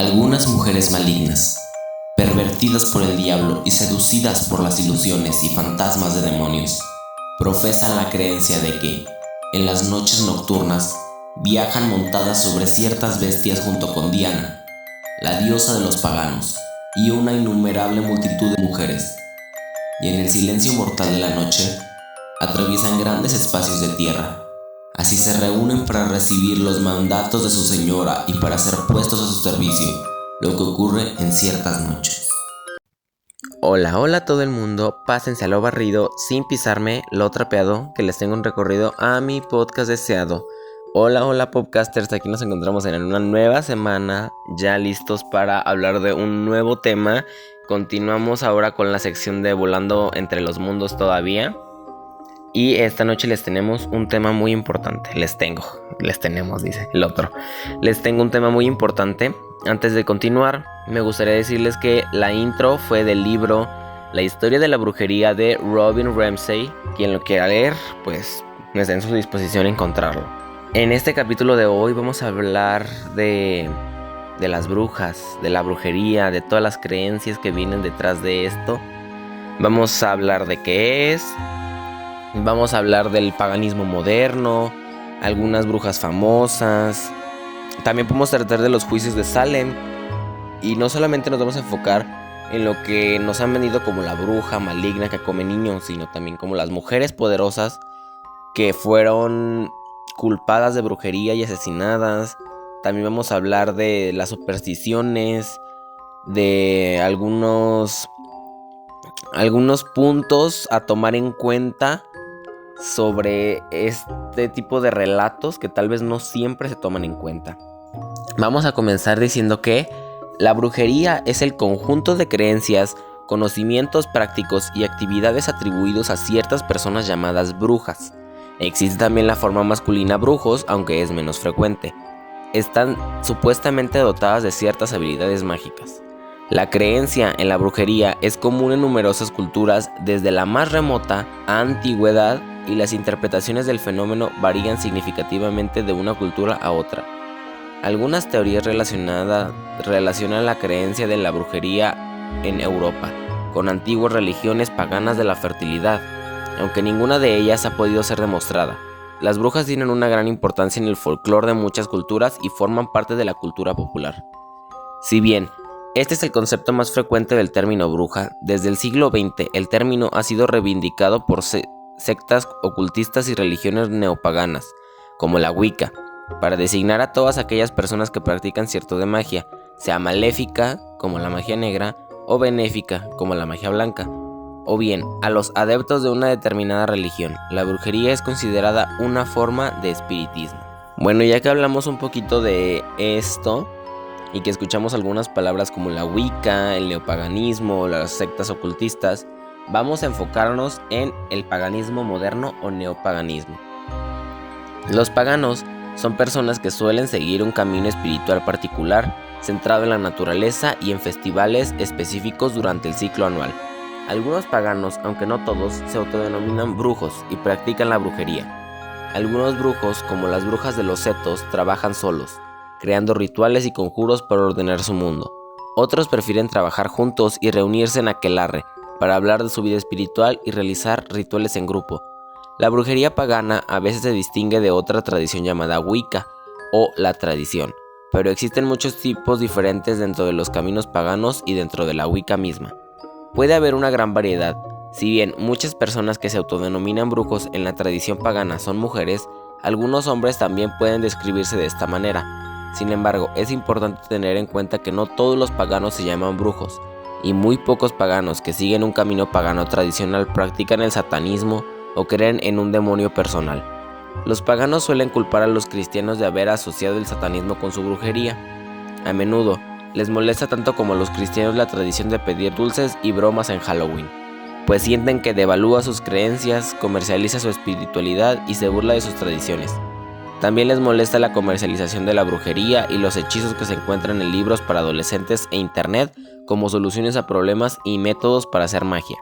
Algunas mujeres malignas, pervertidas por el diablo y seducidas por las ilusiones y fantasmas de demonios, profesan la creencia de que, en las noches nocturnas, viajan montadas sobre ciertas bestias junto con Diana, la diosa de los paganos, y una innumerable multitud de mujeres, y en el silencio mortal de la noche, atraviesan grandes espacios de tierra. Así se reúnen para recibir los mandatos de su señora y para ser puestos a su servicio, lo que ocurre en ciertas noches. Hola a todo el mundo, pásense a lo barrido sin pisarme lo trapeado, que les tengo un recorrido a mi podcast deseado. Hola podcasters, aquí nos encontramos en una nueva semana, ya listos para hablar de un nuevo tema. Continuamos ahora con la sección de Volando entre los mundos todavía. Y esta noche les tenemos un tema muy importante. Les tengo un tema muy importante. Antes de continuar, me gustaría decirles que la intro fue del libro La historia de la brujería de Robin Ramsey. Quien lo quiera leer, pues está en su disposición encontrarlo. En este capítulo de hoy vamos a hablar de las brujas, de la brujería, de todas las creencias que vienen detrás de esto. Vamos a hablar de qué es. Vamos a hablar del paganismo moderno, algunas brujas famosas. También podemos tratar de los juicios de Salem. Y no solamente nos vamos a enfocar en lo que nos han vendido como la bruja maligna que come niños, sino también como las mujeres poderosas que fueron culpadas de brujería y asesinadas. También vamos a hablar de las supersticiones, de algunos puntos a tomar en cuenta sobre este tipo de relatos que tal vez no siempre se toman en cuenta. Vamos a comenzar diciendo que la brujería es el conjunto de creencias, conocimientos prácticos y actividades atribuidos a ciertas personas llamadas brujas. Existe también la forma masculina brujos, aunque es menos frecuente. Están supuestamente dotadas de ciertas habilidades mágicas. La creencia en la brujería es común en numerosas culturas desde la más remota antigüedad, y las interpretaciones del fenómeno varían significativamente de una cultura a otra. Algunas teorías relacionan la creencia de la brujería en Europa con antiguas religiones paganas de la fertilidad, aunque ninguna de ellas ha podido ser demostrada. Las brujas tienen una gran importancia en el folclore de muchas culturas y forman parte de la cultura popular. Si bien este es el concepto más frecuente del término bruja, desde el siglo XX el término ha sido reivindicado por sectas ocultistas y religiones neopaganas, como la Wicca, para designar a todas aquellas personas que practican cierto de magia, sea maléfica, como la magia negra, o benéfica, como la magia blanca, o bien a los adeptos de una determinada religión. La brujería es considerada una forma de espiritismo. Bueno, ya que hablamos un poquito de esto, y que escuchamos algunas palabras como la Wicca, el neopaganismo, las sectas ocultistas, vamos a enfocarnos en el paganismo moderno o neopaganismo. Los paganos son personas que suelen seguir un camino espiritual particular, centrado en la naturaleza y en festivales específicos durante el ciclo anual. Algunos paganos, aunque no todos, se autodenominan brujos y practican la brujería. Algunos brujos, como las brujas de los setos, trabajan solos, creando rituales y conjuros para ordenar su mundo. Otros prefieren trabajar juntos y reunirse en aquelarre para hablar de su vida espiritual y realizar rituales en grupo. La brujería pagana a veces se distingue de otra tradición llamada Wicca o la tradición, pero existen muchos tipos diferentes dentro de los caminos paganos y dentro de la Wicca misma. Puede haber una gran variedad. Si bien muchas personas que se autodenominan brujos en la tradición pagana son mujeres, algunos hombres también pueden describirse de esta manera. Sin embargo, es importante tener en cuenta que no todos los paganos se llaman brujos, y muy pocos paganos que siguen un camino pagano tradicional practican el satanismo o creen en un demonio personal. Los paganos suelen culpar a los cristianos de haber asociado el satanismo con su brujería. A menudo, les molesta tanto como a los cristianos la tradición de pedir dulces y bromas en Halloween, pues sienten que devalúa sus creencias, comercializa su espiritualidad y se burla de sus tradiciones. También les molesta la comercialización de la brujería y los hechizos que se encuentran en libros para adolescentes e internet como soluciones a problemas y métodos para hacer magia.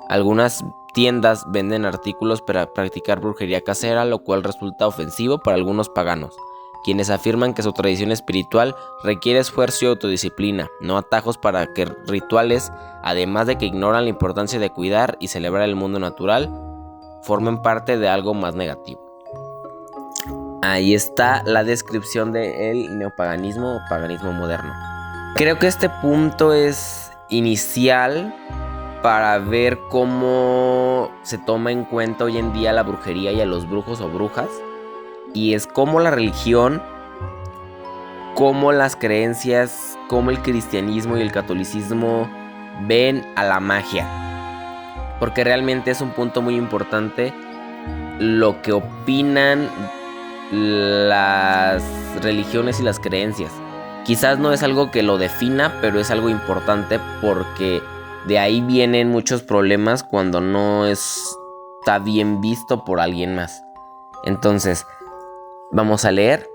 Algunas tiendas venden artículos para practicar brujería casera, lo cual resulta ofensivo para algunos paganos, quienes afirman que su tradición espiritual requiere esfuerzo y autodisciplina, no atajos, para que rituales, además de que ignoran la importancia de cuidar y celebrar el mundo natural, formen parte de algo más negativo. Ahí está la descripción del neopaganismo o paganismo moderno. Creo que este punto es inicial para ver cómo se toma en cuenta hoy en día la brujería y a los brujos o brujas. Y es cómo la religión, cómo las creencias, cómo el cristianismo y el catolicismo ven a la magia. Porque realmente es un punto muy importante lo que opinan las religiones y las creencias. Quizás no es algo que lo defina, pero es algo importante porque de ahí vienen muchos problemas cuando no está bien visto por alguien más. Entonces, vamos a leer.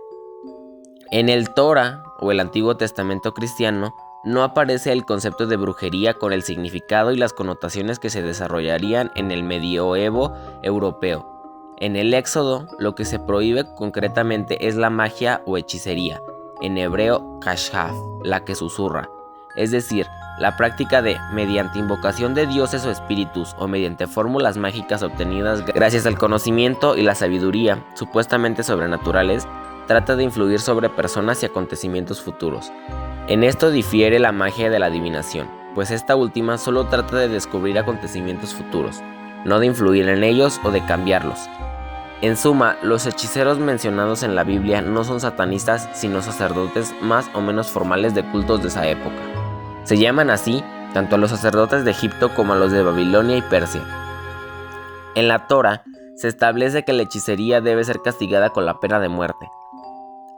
En el Torah o el Antiguo Testamento cristiano no aparece el concepto de brujería con el significado y las connotaciones que se desarrollarían en el medioevo europeo. En el Éxodo, lo que se prohíbe concretamente es la magia o hechicería, en hebreo kashaf, la que susurra, es decir, la práctica de, mediante invocación de dioses o espíritus o mediante fórmulas mágicas obtenidas gracias al conocimiento y la sabiduría supuestamente sobrenaturales, trata de influir sobre personas y acontecimientos futuros. En esto difiere la magia de la adivinación, pues esta última solo trata de descubrir acontecimientos futuros, no de influir en ellos o de cambiarlos. En suma, los hechiceros mencionados en la Biblia no son satanistas, sino sacerdotes más o menos formales de cultos de esa época. Se llaman así tanto a los sacerdotes de Egipto como a los de Babilonia y Persia. En la Torah se establece que la hechicería debe ser castigada con la pena de muerte.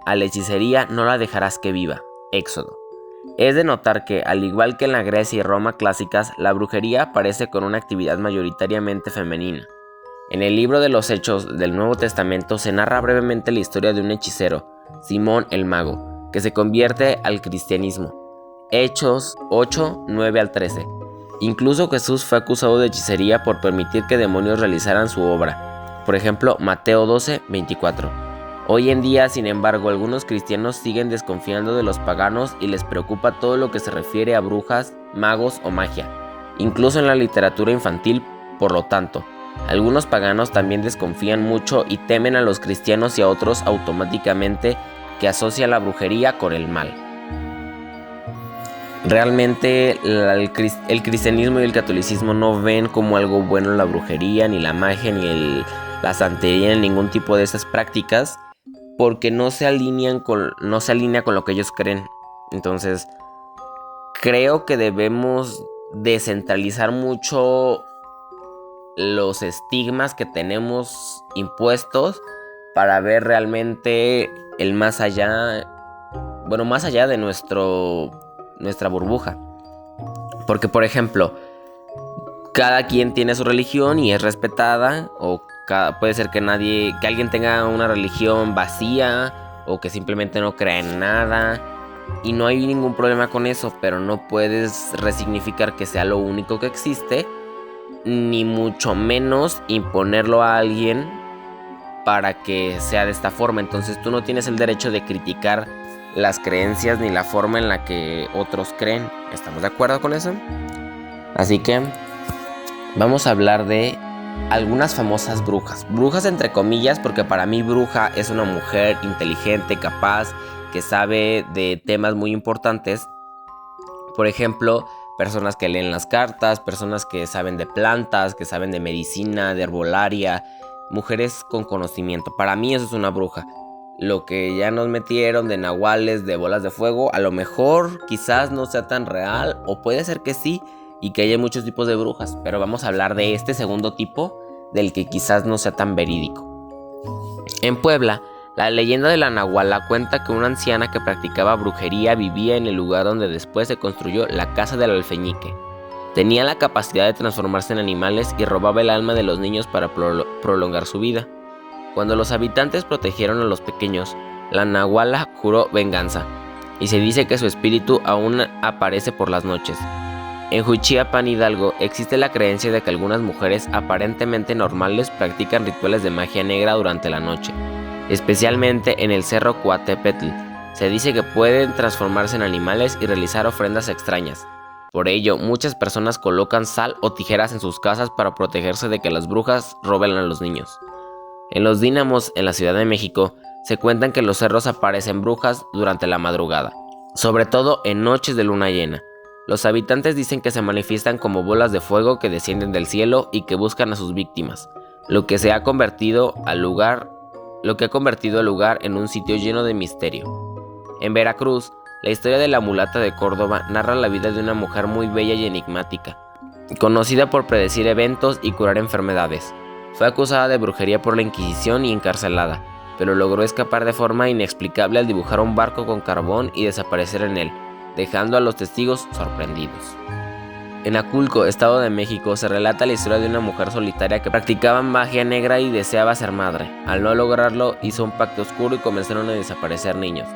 A la hechicería no la dejarás que viva. Éxodo. Es de notar que, al igual que en la Grecia y Roma clásicas, la brujería aparece con una actividad mayoritariamente femenina. En el libro de los Hechos del Nuevo Testamento se narra brevemente la historia de un hechicero, Simón el Mago, que se convierte al cristianismo. Hechos 8, 9 al 13. Incluso Jesús fue acusado de hechicería por permitir que demonios realizaran su obra. Por ejemplo, Mateo 12, 24. Hoy en día, sin embargo, algunos cristianos siguen desconfiando de los paganos y les preocupa todo lo que se refiere a brujas, magos o magia, incluso en la literatura infantil. Por lo tanto, algunos paganos también desconfían mucho y temen a los cristianos y a otros automáticamente que asocian la brujería con el mal. Realmente el cristianismo y el catolicismo no ven como algo bueno la brujería, ni la magia, ni la santería, ni ningún tipo de esas prácticas, porque no se alinea con lo que ellos creen. Entonces, creo que debemos descentralizar mucho los estigmas que tenemos impuestos para ver realmente el más allá, más allá de nuestra burbuja. Porque, por ejemplo, cada quien tiene su religión y es respetada, o puede ser que alguien tenga una religión vacía o que simplemente no crea en nada, y no hay ningún problema con eso, pero no puedes resignificar que sea lo único que existe, ni mucho menos imponerlo a alguien para que sea de esta forma. Entonces tú no tienes el derecho de criticar las creencias ni la forma en la que otros creen. ¿Estamos de acuerdo con eso? Así que vamos a hablar de algunas famosas brujas. Brujas entre comillas, porque para mí bruja es una mujer inteligente, capaz, que sabe de temas muy importantes. Por ejemplo, personas que leen las cartas, personas que saben de plantas, que saben de medicina, de herbolaria, mujeres con conocimiento. Para mí eso es una bruja. Lo que ya nos metieron de nahuales, de bolas de fuego, a lo mejor quizás no sea tan real, o puede ser que sí, y que haya muchos tipos de brujas, pero vamos a hablar de este segundo tipo, del que quizás no sea tan verídico. En Puebla, la leyenda de la Nahuala cuenta que una anciana que practicaba brujería vivía en el lugar donde después se construyó la casa del alfeñique. Tenía la capacidad de transformarse en animales y robaba el alma de los niños para prolongar su vida. Cuando los habitantes protegieron a los pequeños, la Nahuala juró venganza, y se dice que su espíritu aún aparece por las noches. En Juchiapan, Hidalgo, existe la creencia de que algunas mujeres aparentemente normales practican rituales de magia negra durante la noche. especialmente en el cerro Coatepetl. Se dice que pueden transformarse en animales y realizar ofrendas extrañas. Por ello, muchas personas colocan sal o tijeras en sus casas para protegerse de que las brujas roben a los niños. En los dínamos en la Ciudad de México se cuentan que en los cerros aparecen brujas durante la madrugada, sobre todo en noches de luna llena. Los habitantes dicen que se manifiestan como bolas de fuego que descienden del cielo y que buscan a sus víctimas, lo que ha convertido al lugar en un sitio lleno de misterio. En Veracruz, la historia de la mulata de Córdoba narra la vida de una mujer muy bella y enigmática, conocida por predecir eventos y curar enfermedades. Fue acusada de brujería por la Inquisición y encarcelada, pero logró escapar de forma inexplicable al dibujar un barco con carbón y desaparecer en él, dejando a los testigos sorprendidos. En Aculco, Estado de México, se relata la historia de una mujer solitaria que practicaba magia negra y deseaba ser madre. Al no lograrlo, hizo un pacto oscuro y comenzaron a desaparecer niños.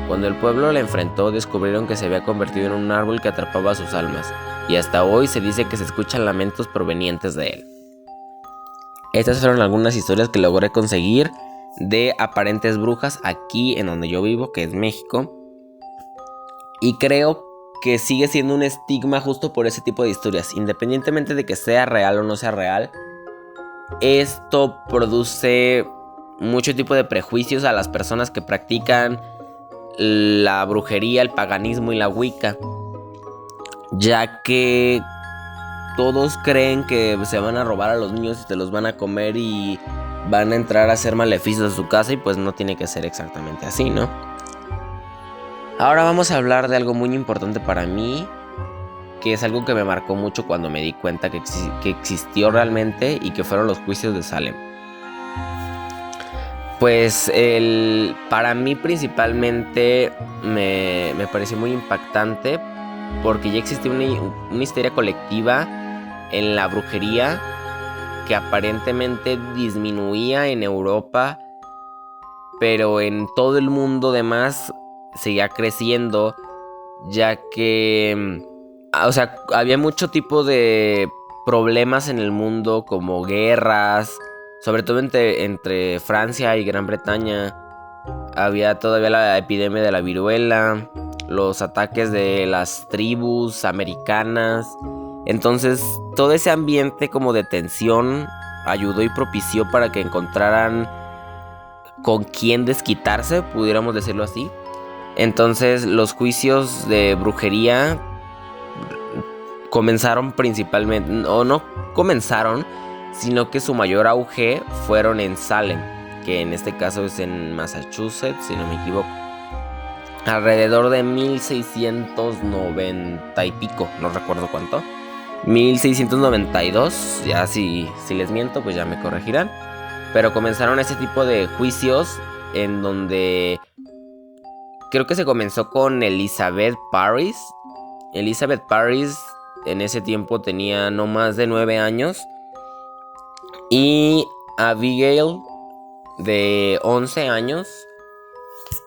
Cuando el pueblo la enfrentó, descubrieron que se había convertido en un árbol que atrapaba a sus almas, y hasta hoy se dice que se escuchan lamentos provenientes de él. Estas fueron algunas historias que logré conseguir de aparentes brujas aquí en donde yo vivo, que es México. Y creo que sigue siendo un estigma justo por ese tipo de historias. Independientemente de que sea real o no sea real, esto produce mucho tipo de prejuicios a las personas que practican la brujería, el paganismo y la Wicca, ya que todos creen que se van a robar a los niños y se los van a comer y van a entrar a hacer maleficios a su casa, y pues no tiene que ser exactamente así, ¿no? Ahora vamos a hablar de algo muy importante para mí, que es algo que me marcó mucho cuando me di cuenta que existió realmente, y que fueron los juicios de Salem. Pues para mí principalmente me pareció muy impactante, porque ya existía una histeria colectiva en la brujería que aparentemente disminuía en Europa, pero en todo el mundo demás seguía creciendo, ya que había mucho tipo de problemas en el mundo, como guerras, sobre todo entre Francia y Gran Bretaña. Había todavía la epidemia de la viruela, los ataques de las tribus americanas. Entonces todo ese ambiente como de tensión ayudó y propició para que encontraran con quién desquitarse, pudiéramos decirlo así. Entonces los juicios de brujería comenzaron principalmente, o no comenzaron, sino que su mayor auge fueron en Salem, que en este caso es en Massachusetts, si no me equivoco. Alrededor de 1690 y pico, no recuerdo cuánto. 1692, ya si les miento, pues ya me corregirán. Pero comenzaron ese tipo de juicios en donde creo que se comenzó con Elizabeth Parris. Elizabeth Parris en ese tiempo tenía no más de 9 años. Y Abigail, de 11 años,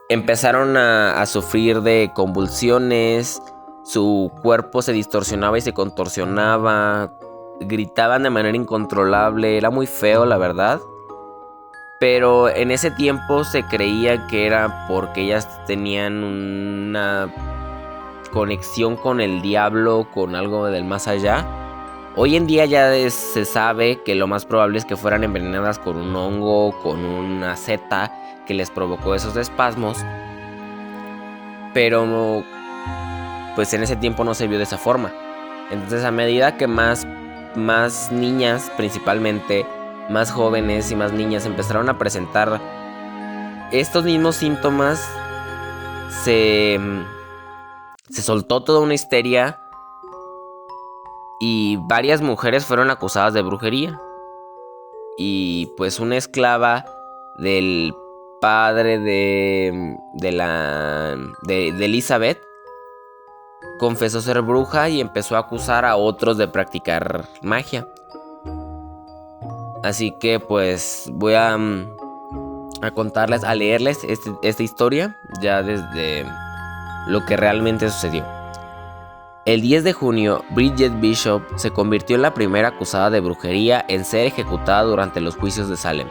empezaron a sufrir de convulsiones, su cuerpo se distorsionaba y se contorsionaba, gritaban de manera incontrolable, era muy feo la verdad. Pero en ese tiempo se creía que era porque ellas tenían una conexión con el diablo, con algo del más allá. Hoy en día ya se sabe que lo más probable es que fueran envenenadas con un hongo, con una seta que les provocó esos espasmos. Pero pues en ese tiempo no se vio de esa forma. Entonces a medida que más niñas, principalmente más jóvenes y más niñas, empezaron a presentar estos mismos síntomas, se soltó toda una histeria y varias mujeres fueron acusadas de brujería. Y pues una esclava del padre de Elizabeth confesó ser bruja y empezó a acusar a otros de practicar magia. Así que pues voy a contarles, a leerles esta historia ya desde lo que realmente sucedió. El 10 de junio, Bridget Bishop se convirtió en la primera acusada de brujería en ser ejecutada durante los juicios de Salem.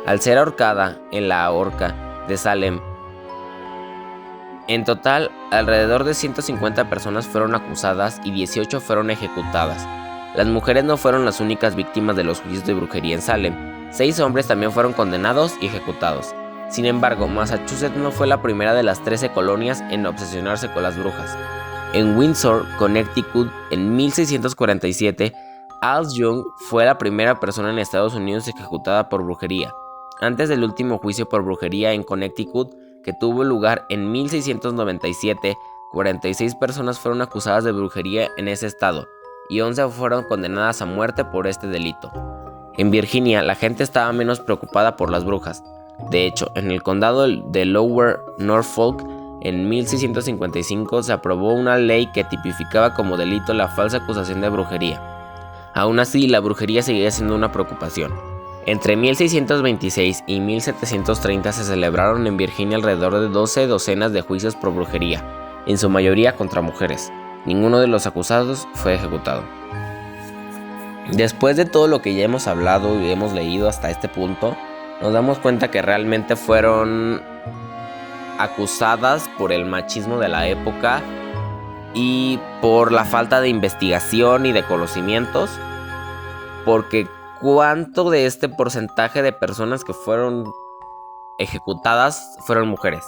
al ser ahorcada en la horca de Salem. En total, alrededor de 150 personas fueron acusadas y 18 fueron ejecutadas. Las mujeres no fueron las únicas víctimas de los juicios de brujería en Salem. 6 hombres también fueron condenados y ejecutados. Sin embargo, Massachusetts no fue la primera de las 13 colonias en obsesionarse con las brujas. En Windsor, Connecticut, en 1647, Al Young fue la primera persona en Estados Unidos ejecutada por brujería. Antes del último juicio por brujería en Connecticut, que tuvo lugar en 1697, 46 personas fueron acusadas de brujería en ese estado, y 11 fueron condenadas a muerte por este delito. En Virginia, la gente estaba menos preocupada por las brujas. De hecho, en el condado de Lower Norfolk, en 1655 se aprobó una ley que tipificaba como delito la falsa acusación de brujería. Aún así, la brujería seguía siendo una preocupación. Entre 1626 y 1730 se celebraron en Virginia alrededor de 12 docenas de juicios por brujería, en su mayoría contra mujeres. Ninguno de los acusados fue ejecutado. Después de todo lo que ya hemos hablado y hemos leído hasta este punto, nos damos cuenta que realmente fueron acusadas por el machismo de la época y por la falta de investigación y de conocimientos, porque ¿cuánto de este porcentaje de personas que fueron ejecutadas fueron mujeres?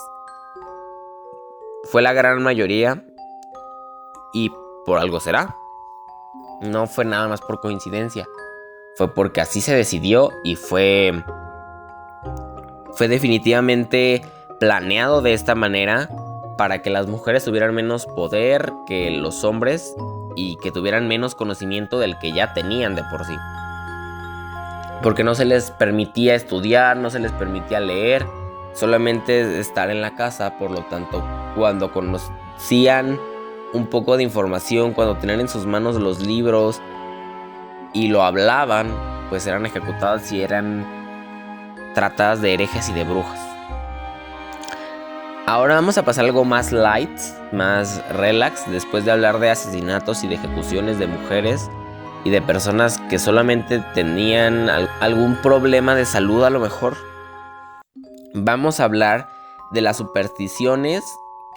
Fue la gran mayoría, y por algo será. No fue nada más por coincidencia. Fue porque así se decidió y fue definitivamente planeado de esta manera para que las mujeres tuvieran menos poder que los hombres y que tuvieran menos conocimiento del que ya tenían de por sí. Porque no se les permitía estudiar, no se les permitía leer, solamente estar en la casa. Por lo tanto, cuando conocían un poco de información, cuando tenían en sus manos los libros y lo hablaban, pues eran ejecutadas y eran tratadas de herejes y de brujas. Ahora vamos a pasar a algo más light, más relax, después de hablar de asesinatos y de ejecuciones de mujeres y de personas que solamente tenían algún problema de salud a lo mejor. Vamos a hablar de las supersticiones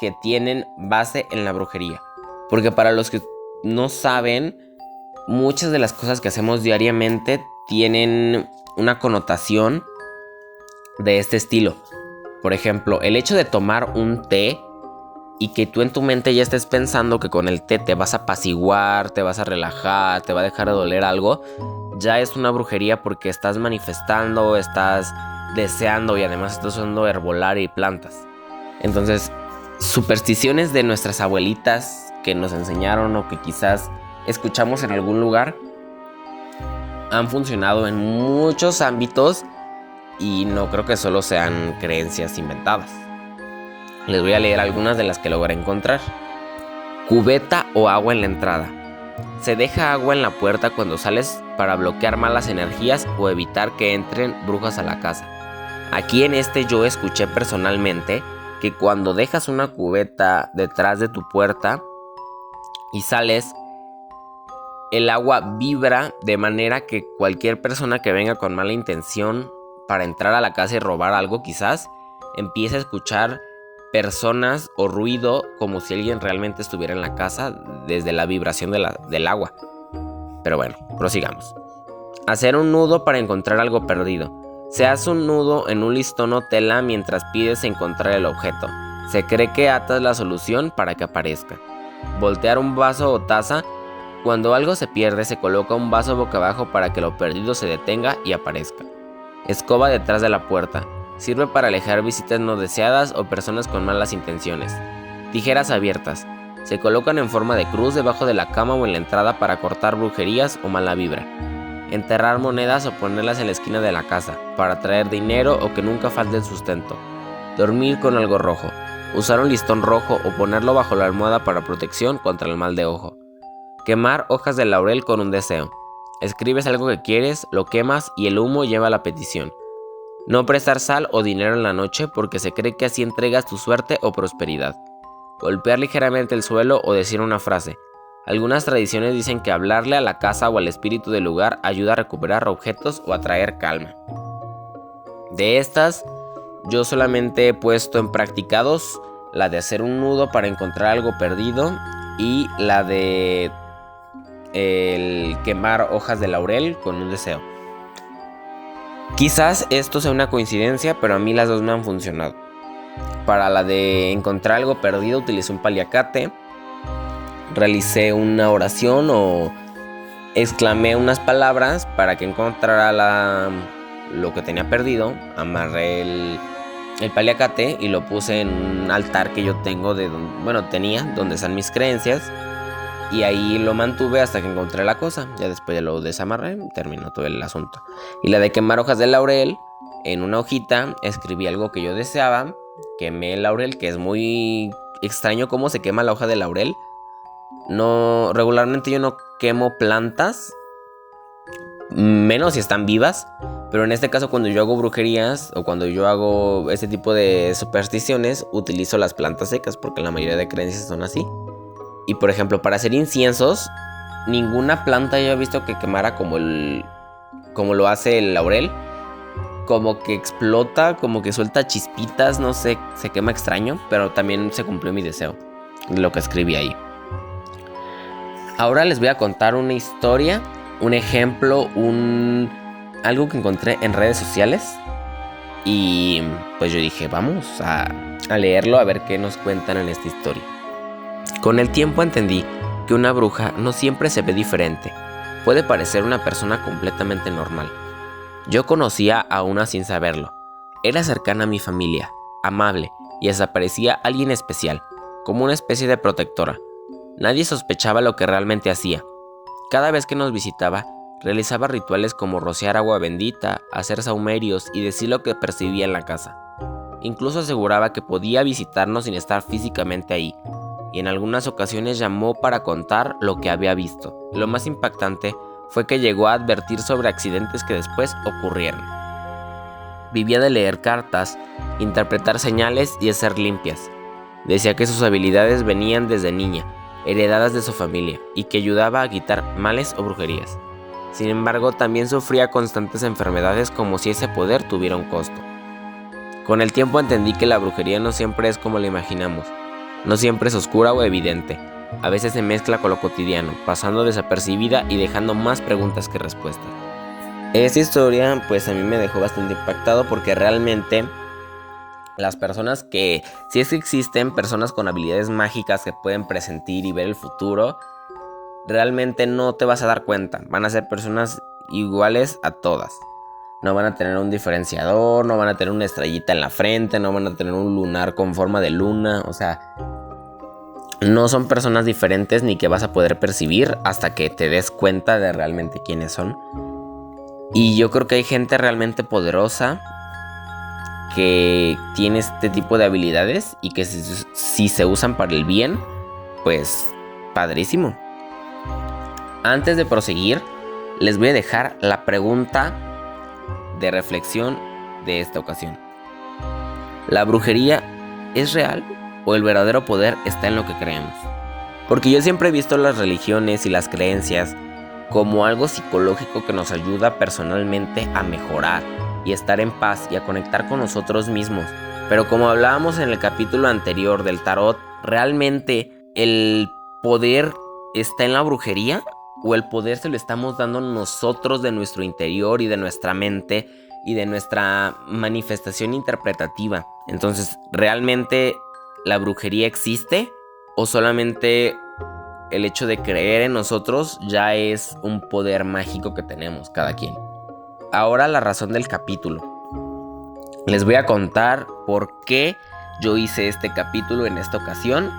que tienen base en la brujería. Porque para los que no saben, muchas de las cosas que hacemos diariamente tienen una connotación de este estilo. Por ejemplo, el hecho de tomar un té y que tú en tu mente ya estés pensando que con el té te vas a apaciguar, te vas a relajar, te va a dejar de doler algo, ya es una brujería porque estás manifestando, estás deseando y además estás usando herbolaria y plantas. Entonces, supersticiones de nuestras abuelitas que nos enseñaron o que quizás escuchamos en algún lugar han funcionado en muchos ámbitos y no creo que solo sean creencias inventadas. Les voy a leer algunas de las que logré encontrar. Cubeta o agua en la entrada. Se deja agua en la puerta cuando sales para bloquear malas energías o evitar que entren brujas a la casa. Aquí en yo escuché personalmente que cuando dejas una cubeta detrás de tu puerta y sales, el agua vibra de manera que cualquier persona que venga con mala intención para entrar a la casa y robar algo quizás, empieza a escuchar personas o ruido como si alguien realmente estuviera en la casa desde la vibración del agua. Pero bueno, prosigamos. Hacer un nudo para encontrar algo perdido. Se hace un nudo en un listón o tela mientras pides encontrar el objeto. Se cree que atas la solución para que aparezca. Voltear un vaso o taza. Cuando algo se pierde, se coloca un vaso boca abajo para que lo perdido se detenga y aparezca. Escoba detrás de la puerta. Sirve para alejar visitas no deseadas o personas con malas intenciones. Tijeras abiertas. Se colocan en forma de cruz debajo de la cama o en la entrada para cortar brujerías o mala vibra. Enterrar monedas o ponerlas en la esquina de la casa, para traer dinero o que nunca falte el sustento. Dormir con algo rojo. Usar un listón rojo o ponerlo bajo la almohada para protección contra el mal de ojo. Quemar hojas de laurel con un deseo. Escribes algo que quieres, lo quemas y el humo lleva la petición. No prestar sal o dinero en la noche porque se cree que así entregas tu suerte o prosperidad. Golpear ligeramente el suelo o decir una frase. Algunas tradiciones dicen que hablarle a la casa o al espíritu del lugar ayuda a recuperar objetos o a traer calma. De estas, yo solamente he puesto en práctica 2, la de hacer un nudo para encontrar algo perdido y la de el quemar hojas de laurel con un deseo. Quizás esto sea una coincidencia, pero a mí las dos me han funcionado. Para la de encontrar algo perdido utilicé un paliacate, realicé una oración o exclamé unas palabras para que encontrara lo que tenía perdido. Amarré el paliacate y lo puse en un altar que yo tengo tenía, donde están mis creencias. Y ahí lo mantuve hasta que encontré la cosa. Ya después ya lo desamarré, terminó todo el asunto. Y la de quemar hojas de laurel, en una hojita escribí algo que yo deseaba. Quemé el laurel, que es muy extraño cómo se quema la hoja de laurel. No, regularmente yo no quemo plantas, menos si están vivas. Pero en este caso, cuando yo hago brujerías o cuando yo hago este tipo de supersticiones, utilizo las plantas secas, porque la mayoría de creencias son así. Y por ejemplo, para hacer inciensos, ninguna planta yo he visto que quemara como lo hace el laurel. Como que explota, como que suelta chispitas, no sé, se quema extraño. Pero también se cumplió mi deseo, lo que escribí ahí. Ahora les voy a contar una historia, un ejemplo, algo que encontré en redes sociales. Y pues yo dije, vamos a leerlo, a ver qué nos cuentan en esta historia. Con el tiempo entendí que una bruja no siempre se ve diferente. Puede parecer una persona completamente normal. Yo conocía a una sin saberlo. Era cercana a mi familia, amable, y hasta parecía alguien especial, como una especie de protectora. Nadie sospechaba lo que realmente hacía. Cada vez que nos visitaba, realizaba rituales como rociar agua bendita, hacer sahumerios y decir lo que percibía en la casa. Incluso aseguraba que podía visitarnos sin estar físicamente ahí, y en algunas ocasiones llamó para contar lo que había visto. Lo más impactante fue que llegó a advertir sobre accidentes que después ocurrieron. Vivía de leer cartas, interpretar señales y hacer limpias. Decía que sus habilidades venían desde niña, heredadas de su familia, y que ayudaba a quitar males o brujerías. Sin embargo, también sufría constantes enfermedades, como si ese poder tuviera un costo. Con el tiempo entendí que la brujería no siempre es como la imaginamos. No siempre es oscura o evidente. A veces se mezcla con lo cotidiano, pasando desapercibida y dejando más preguntas que respuestas. Esta historia pues a mí me dejó bastante impactado, porque realmente las personas que, si es que existen personas con habilidades mágicas que pueden presentir y ver el futuro, realmente no te vas a dar cuenta. Van a ser personas iguales a todas. No van a tener un diferenciador, no van a tener una estrellita en la frente, no van a tener un lunar con forma de luna. O sea, no son personas diferentes ni que vas a poder percibir hasta que te des cuenta de realmente quiénes son. Y yo creo que hay gente realmente poderosa que tiene este tipo de habilidades y que si se usan para el bien, pues padrísimo. Antes de proseguir, les voy a dejar la pregunta de reflexión de esta ocasión. ¿La brujería es real o el verdadero poder está en lo que creemos? Porque yo siempre he visto las religiones y las creencias como algo psicológico que nos ayuda personalmente a mejorar y a estar en paz y a conectar con nosotros mismos. Pero como hablábamos en el capítulo anterior del tarot, ¿realmente el poder está en la brujería? ¿O el poder se lo estamos dando nosotros de nuestro interior y de nuestra mente y de nuestra manifestación interpretativa? Entonces, ¿realmente la brujería existe? ¿O solamente el hecho de creer en nosotros ya es un poder mágico que tenemos cada quien? Ahora la razón del capítulo. Les voy a contar por qué yo hice este capítulo en esta ocasión.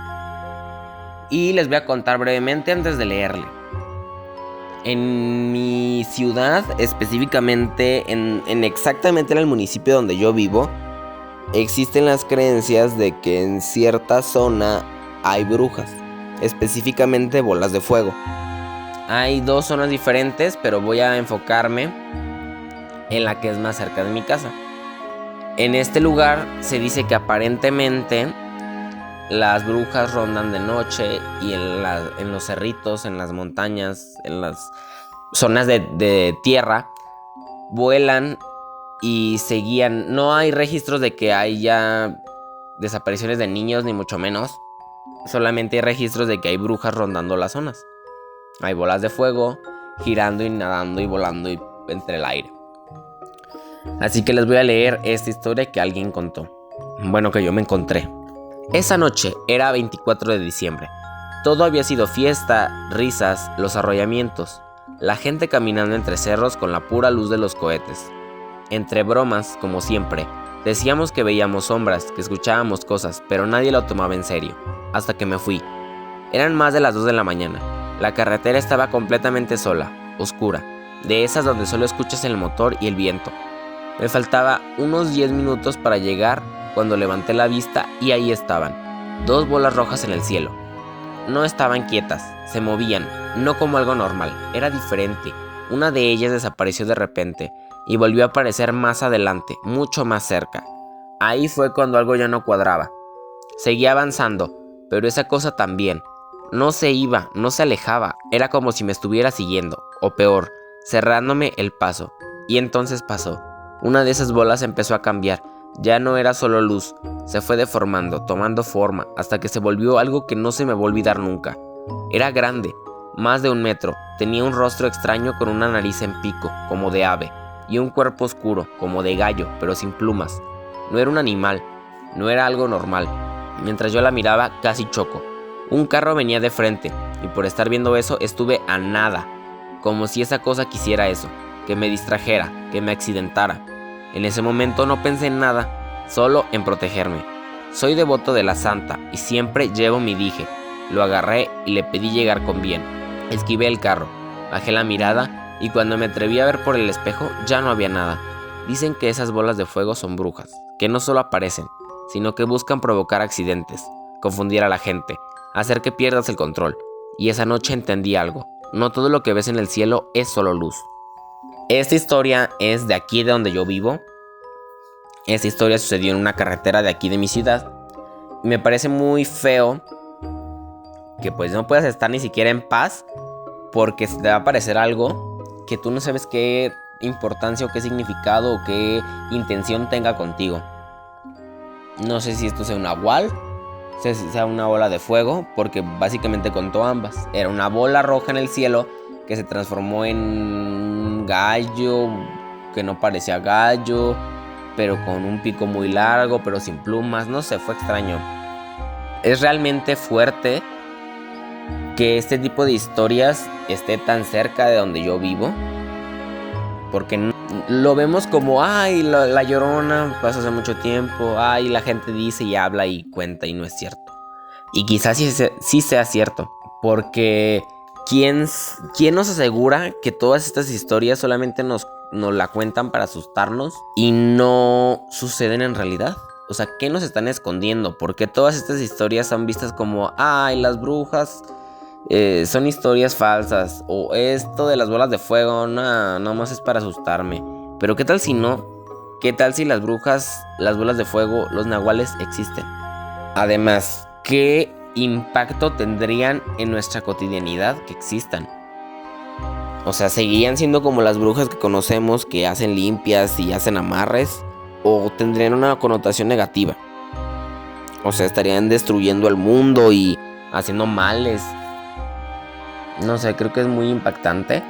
Y les voy a contar brevemente antes de leerle. En mi ciudad, específicamente exactamente en el municipio donde yo vivo, existen las creencias de que en cierta zona hay brujas, específicamente bolas de fuego. Hay dos zonas diferentes, pero voy a enfocarme en la que es más cerca de mi casa. En este lugar se dice que aparentemente las brujas rondan de noche y en los cerritos, en las montañas, en las zonas de tierra, vuelan y seguían. No hay registros de que haya desapariciones de niños, ni mucho menos. Solamente hay registros de que hay brujas rondando las zonas. Hay bolas de fuego girando y nadando y volando entre el aire. Así que les voy a leer esta historia que alguien contó. Bueno, que yo me encontré. Esa noche era 24 de diciembre. Todo había sido fiesta, risas, los arrollamientos, la gente caminando entre cerros con la pura luz de los cohetes. Entre bromas, como siempre, decíamos que veíamos sombras, que escuchábamos cosas, pero nadie lo tomaba en serio. Hasta que me fui. Eran más de las 2 de la mañana. La carretera estaba completamente sola, oscura, de esas donde solo escuchas el motor y el viento. Me faltaba unos 10 minutos para llegar cuando levanté la vista y ahí estaban, 2 bolas rojas en el cielo. No estaban quietas, se movían, no como algo normal, era diferente. Una de ellas desapareció de repente y volvió a aparecer más adelante, mucho más cerca. Ahí fue cuando algo ya no cuadraba. Seguía avanzando, pero esa cosa también. No se iba, no se alejaba, era como si me estuviera siguiendo, o peor, cerrándome el paso. Y entonces pasó. Una de esas bolas empezó a cambiar. Ya no era solo luz, se fue deformando, tomando forma, hasta que se volvió algo que no se me va a olvidar nunca. Era grande, más de 1 metro, tenía un rostro extraño con una nariz en pico, como de ave, y un cuerpo oscuro, como de gallo, pero sin plumas. No era un animal, no era algo normal. Mientras yo la miraba, casi choco. Un carro venía de frente, y por estar viendo eso estuve a nada, como si esa cosa quisiera eso, que me distrajera, que me accidentara. En ese momento no pensé en nada, solo en protegerme. Soy devoto de la santa y siempre llevo mi dije. Lo agarré y le pedí llegar con bien. Esquivé el carro, bajé la mirada y cuando me atreví a ver por el espejo ya no había nada. Dicen que esas bolas de fuego son brujas, que no solo aparecen, sino que buscan provocar accidentes, confundir a la gente, hacer que pierdas el control. Y esa noche entendí algo, no todo lo que ves en el cielo es solo luz. Esta historia es de aquí de donde yo vivo. Esta historia sucedió en una carretera de aquí de mi ciudad. Me parece muy feo que pues no puedas estar ni siquiera en paz porque se te va a aparecer algo que tú no sabes qué importancia o qué significado o qué intención tenga contigo. No sé si esto sea un nahual, si sea una bola de fuego, porque básicamente contó ambas. Era una bola roja en el cielo que se transformó en un gallo que no parecía gallo, pero con un pico muy largo, pero sin plumas. No sé, fue extraño. Es realmente fuerte que este tipo de historias esté tan cerca de donde yo vivo, porque lo vemos como, ay, la Llorona pasó hace mucho tiempo, ay, la gente dice y habla y cuenta y no es cierto. Y quizás sí sea cierto, porque ¿quién nos asegura que todas estas historias solamente nos la cuentan para asustarnos y no suceden en realidad? O sea, ¿qué nos están escondiendo? Porque todas estas historias son vistas como, ay, las brujas son historias falsas, o esto de las bolas de fuego, nada más es para asustarme. Pero ¿qué tal si no? ¿Qué tal si las brujas, las bolas de fuego, los nahuales existen? Además, ¿qué impacto tendrían en nuestra cotidianidad que existan? O sea, ¿seguirían siendo como las brujas que conocemos, que hacen limpias y hacen amarres? ¿O tendrían una connotación negativa? O sea, ¿estarían destruyendo el mundo y haciendo males? No sé, creo que es muy impactante.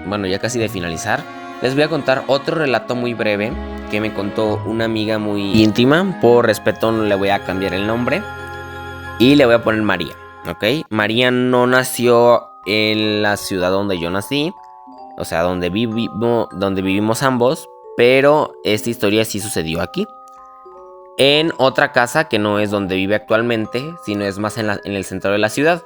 Bueno, ya casi de finalizar, les voy a contar otro relato muy breve que me contó una amiga muy íntima. Por respeto no le voy a cambiar el nombre y le voy a poner María, ¿ok? María no nació en la ciudad donde yo nací, o sea, donde vivimos ambos, pero esta historia sí sucedió aquí, en otra casa que no es donde vive actualmente, sino es más en el centro de la ciudad.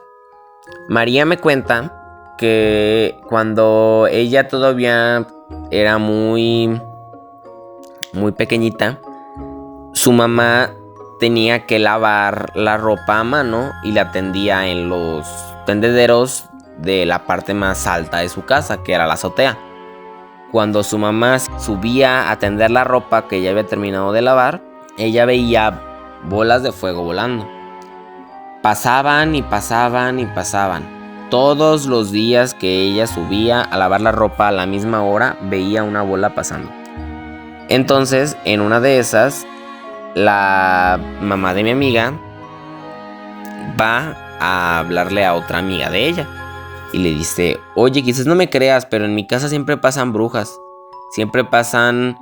María me cuenta que cuando ella todavía era muy pequeñita, su mamá tenía que lavar la ropa a mano y la tendía en los tendederos de la parte más alta de su casa, que era la azotea. Cuando su mamá subía a tender la ropa que ya había terminado de lavar, ella veía bolas de fuego volando. Pasaban y pasaban y pasaban. Todos los días que ella subía a lavar la ropa a la misma hora, veía una bola pasando. Entonces, en una de esas, la mamá de mi amiga va a hablarle a otra amiga de ella y le dice: oye, quizás no me creas, pero en mi casa siempre pasan brujas, siempre pasan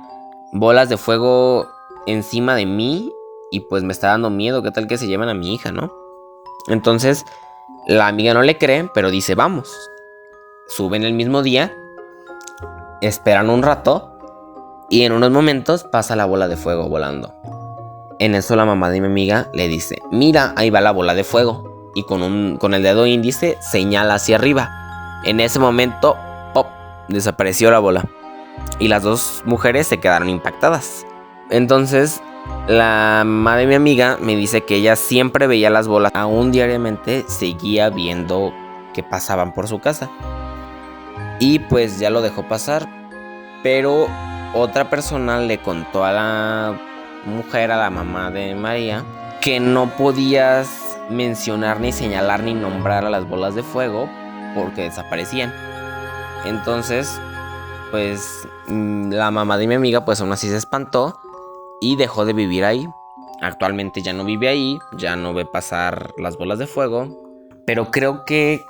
bolas de fuego encima de mí y pues me está dando miedo, ¿qué tal que se lleven a mi hija, no? Entonces la amiga no le cree, pero dice: vamos. Suben el mismo día, esperan un rato y en unos momentos pasa la bola de fuego volando. En eso la mamá de mi amiga le dice: mira, ahí va la bola de fuego. Y con el dedo índice señala hacia arriba. En ese momento, ¡pop!, desapareció la bola. Y las dos mujeres se quedaron impactadas. Entonces, la mamá de mi amiga me dice que ella siempre veía las bolas. Aún diariamente seguía viendo que pasaban por su casa. Y pues ya lo dejó pasar. Pero otra persona le contó a la mujer, a la mamá de María, que no podías mencionar ni señalar ni nombrar a las bolas de fuego porque desaparecían. Entonces, pues la mamá de mi amiga pues aún así se espantó y dejó de vivir ahí. Actualmente ya no vive ahí, ya no ve pasar las bolas de fuego, pero creo que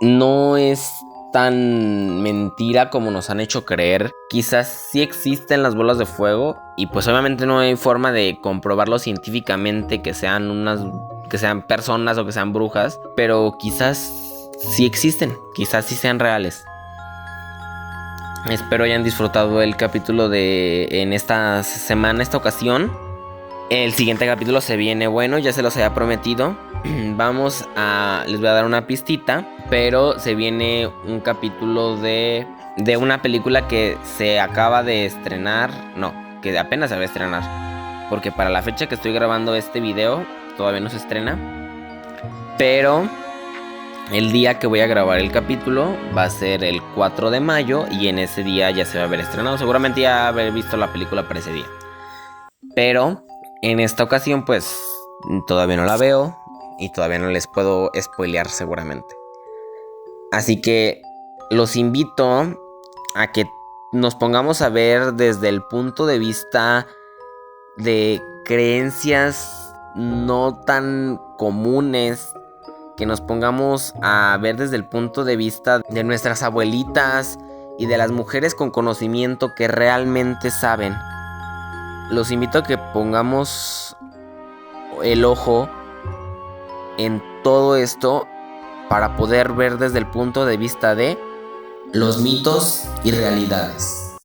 no es tan mentira como nos han hecho creer. Quizás sí existen las bolas de fuego y pues obviamente no hay forma de comprobarlo científicamente que sean personas o que sean brujas, pero quizás sí existen, quizás sí sean reales. Espero hayan disfrutado el capítulo en esta semana, esta ocasión. El siguiente capítulo se viene bueno, ya se los había prometido. Les voy a dar una pistita, pero se viene un capítulo de una película que se acaba de estrenar, que apenas se va a estrenar, porque para la fecha que estoy grabando este video todavía no se estrena, pero el día que voy a grabar el capítulo va a ser el 4 de mayo y en ese día ya se va a haber estrenado. Seguramente ya haber visto la película para ese día, pero en esta ocasión pues todavía no la veo y todavía no les puedo spoilear seguramente. Así que los invito a que nos pongamos a ver desde el punto de vista de creencias no tan comunes, que nos pongamos a ver desde el punto de vista de nuestras abuelitas y de las mujeres con conocimiento que realmente saben. Los invito a que pongamos el ojo en todo esto para poder ver desde el punto de vista de los mitos y realidades.